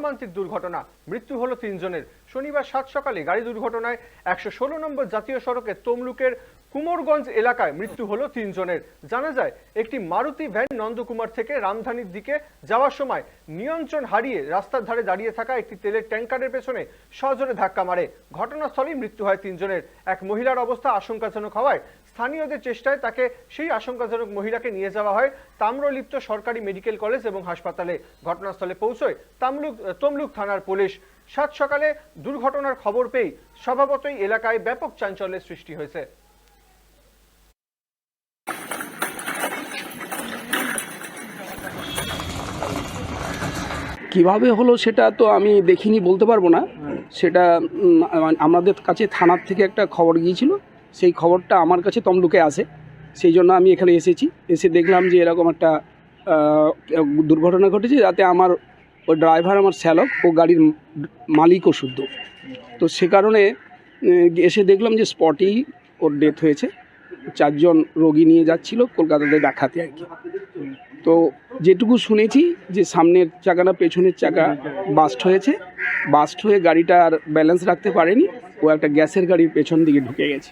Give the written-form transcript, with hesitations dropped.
মর্মান্তিক দুর্ঘটনা, মৃত্যু হলো 3 জনের। শনিবার 7 সকালে গাড়ি দুর্ঘটনায় 116 নম্বর জাতীয় সড়কে তমলুকের কুমোরগঞ্জ এলাকায় মৃত্যু হলো 3 জনের। জানা যায়, একটি মারুতি ভ্যান নন্দকুমার থেকে রামধানীর দিকে যাওয়ার সময় নিয়ন্ত্রণ হারিয়ে রাস্তার ধারে দাঁড়িয়ে থাকা একটি তেলের ট্যাঙ্কারের পেছনে সজোরে ধাক্কা মারে। ঘটনাস্থলেই মৃত্যু হয় 3 জনের। এক মহিলার অবস্থা আশঙ্কাজনক হওয়ায় স্থানীয়দের চেষ্টায় তাকে সেই আশঙ্কাজনক মহিলাকে নিয়ে যাওয়া হয় তাম্রলিপ্ত সরকারি মেডিকেল কলেজ এবং হাসপাতালে। ঘটনাস্থলে পৌঁছয় তমলুক থানার পুলিশ। 7 সকালে দুর্ঘটনার খবর পেয়ে স্বভাবতই এলাকায় ব্যাপক চাঞ্চল্যের সৃষ্টি হয়েছে। কিভাবে হলো সেটা তো আমি দেখিনি, বলতে পারবো না। সেটা আমাদের কাছে থানার থেকে একটা খবর গিয়েছিল, সেই খবরটা আমার কাছে তমলুকে আসে, সেই জন্য আমি এখানে এসেছি। এসে দেখলাম যে এরকম একটা দুর্ঘটনা ঘটেছে, যাতে আমার ওই ড্রাইভার আমার শ্যালক ও গাড়ির মালিকও শুদ্ধ। তো সে কারণে এসে দেখলাম যে স্পটেই ওর ডেথ হয়েছে। 4 জন রোগী নিয়ে যাচ্ছিল কলকাতাতে দেখাতে আর কি। তো যেটুকু শুনেছি যে সামনের চাকা না পেছনের চাকা বাস্ট হয়ে গাড়িটা আর ব্যালেন্স রাখতে পারেনি, ও একটা গ্যাসের গাড়ির পেছন দিকে ঢুকে গেছে।